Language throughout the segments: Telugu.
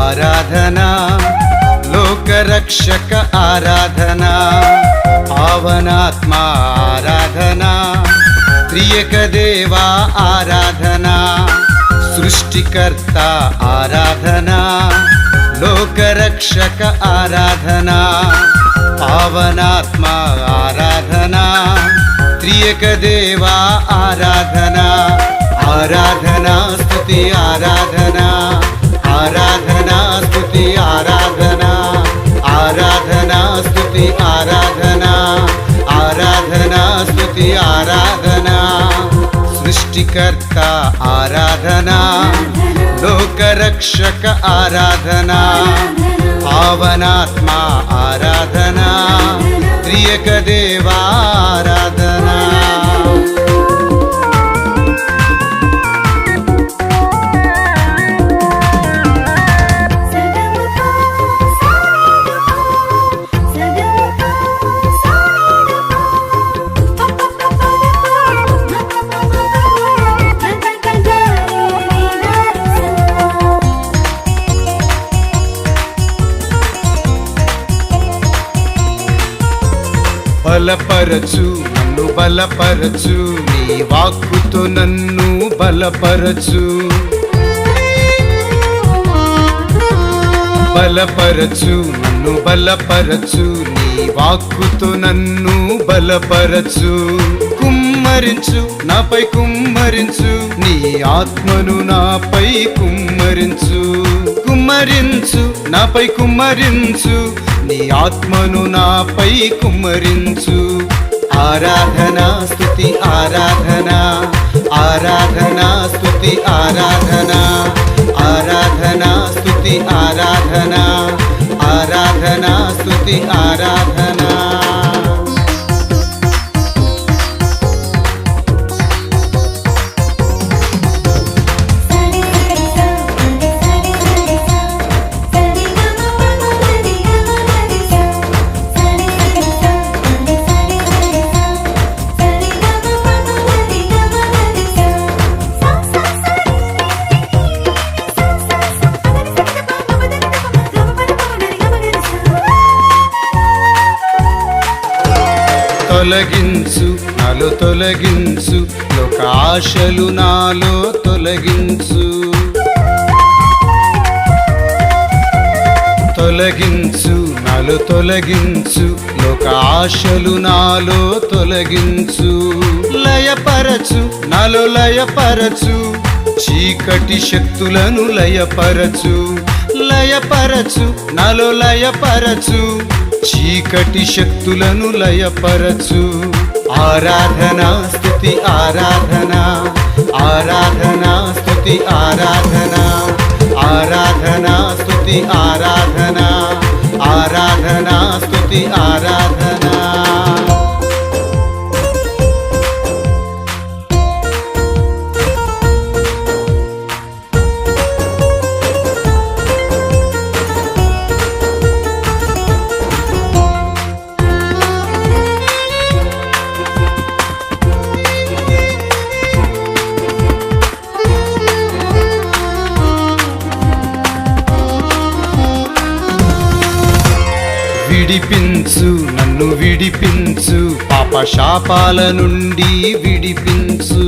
ఆరాధనా, లోకరక్షక ఆరాధనా, పావనాత్మా ఆరాధనా, త్రియక దేవా ఆరాధనా, సృష్టికర్త ఆరాధనా, లోకరక్షక ఆరాధనా, పావనాత్మా ఆరాధనా, త్రియక దేవా ఆరాధనా, ఆరాధనా స్తుతి ఆరాధనా, ఆరాధనా స్తుతి ఆరాధనా, ఆరాధనా స్తుతి ఆరాధనా, ఆరాధనా స్తుతి ఆరాధనా, సృష్టికర్త ఆరాధనా, లోకరక్షక ఆరాధనా, పావనాత్మా ఆరాధనా, త్రియక దేవా ఆరాధనా. బలపరచు నన్ను బలపరచు, నీ వాక్కుతో నన్ను బలపరచు, బలపరచు నన్ను బలపరచు, నీ వాక్కుతో నన్ను బలపరచు, కుమ్మరించు నాపై కుమ్మరించు, నీ ఆత్మను నాపై కుమ్మరించు, కుమ్మరించు నాపై కుమ్మరించు, నీ ఆత్మను నాపై కుమ్మరించు, ఆరాధనా స్తుతి ఆరాధనా, ఆరాధనా స్తుతి ఆరాధనా, ఆరాధనా స్తుతి ఆరాధనా, ఆరాధనా స్తుతి ఆరాధనా. తొలగించు నాలో తొలగించు, లోక ఆశలు నాలో తొలగించు, తొలగించు నాలో తొలగించు, లోక ఆశలు నాలో తొలగించు, లయపరచు నాలో లయపరచు, చీకటి శక్తులను లయపరచు, లయపరచు నాలో లయపరచు, చీకటి శక్తులను లయపరచు, ఆరాధనా స్తుతి ఆరాధనా, ఆరాధనా స్తుతి ఆరాధనా, ఆరాధనా స్తుతి ఆరాధనా, ఆరాధనా స్తుతి ఆరాధనా. విడిపించు నన్ను విడిపించు, పాప శాపాల నుండి విడిపించు,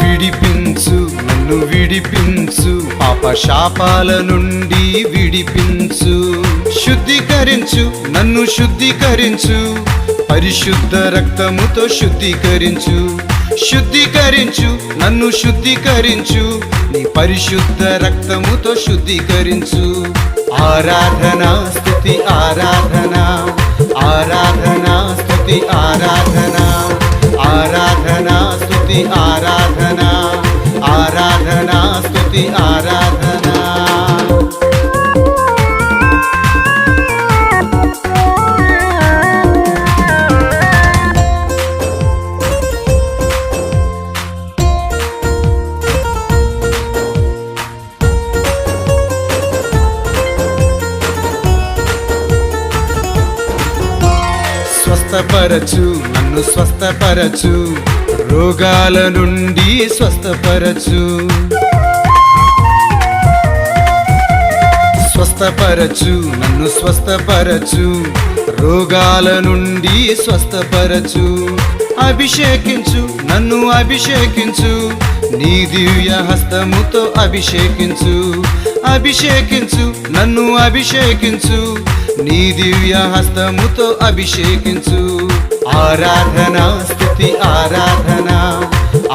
విడిపించు నన్ను విడిపించు, పాప శాపాల నుండి విడిపించు, శుద్ధీకరించు నన్ను శుద్ధీకరించు, పరిశుద్ధ రక్తముతో శుద్ధీకరించు, శుద్ధీకరించు నన్ను శుద్ధీకరించు, నీ పరిశుద్ధ రక్తముతో శుద్ధీకరించు, ఆరాధనా స్తుతి ఆరాధనా, ఆరాధనా స్తుతి ఆరాధనా, ఆరాధనా స్తుతి ఆరాధనా, ఆరాధనా స్తుతి ఆరాధనా. స్వస్థపరచు నన్ను స్వస్థపరచు, రోగాల నుండి స్వస్థపరచు, స్వస్థపరచు నన్ను స్వస్థపరచు రోగాల నుండి స్వస్థపరచు అభిషేకించు నన్ను అభిషేకించు నీ దివ్య హస్తముతో అభిషేకించు అభిషేకించు నన్ను అభిషేకించు నీ దివ్య హస్తముతో అభిషేకించు ఆరాధన స్తుతి ఆరాధన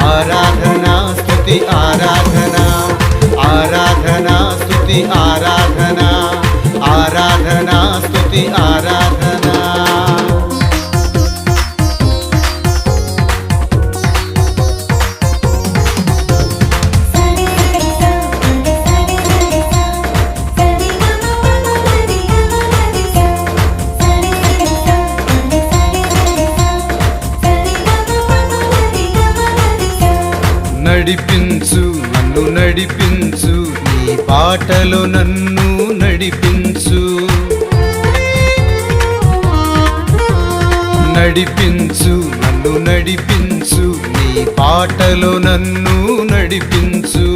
ఆరాధన స్తుతి ఆరాధన ఆరాధన స్తుతి ఆరాధన ఆరాధన స్తుతి ఆరాధన నడిపించు నన్ను నడిపించు నీ బాటలో నన్ను నడిపించు నడిపించు నన్ను నడిపించు నీ బాటలో నన్ను నడిపించు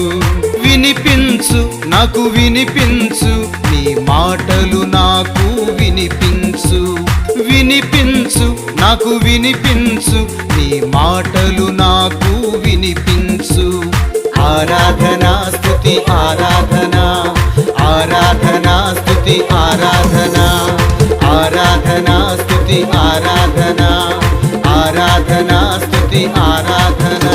వినిపించు నాకు వినిపించు నీ మాటలు నాకు వినిపించు వినిపించు నాకు వినిపించు నీ మాటలు నాకు వినిపించు ఆరాధన స్తుతి ఆరాధన ఆరాధన స్తుతి ఆరాధన ఆరాధన స్తుతి ఆరాధన ఆరాధన స్తుతి ఆరాధన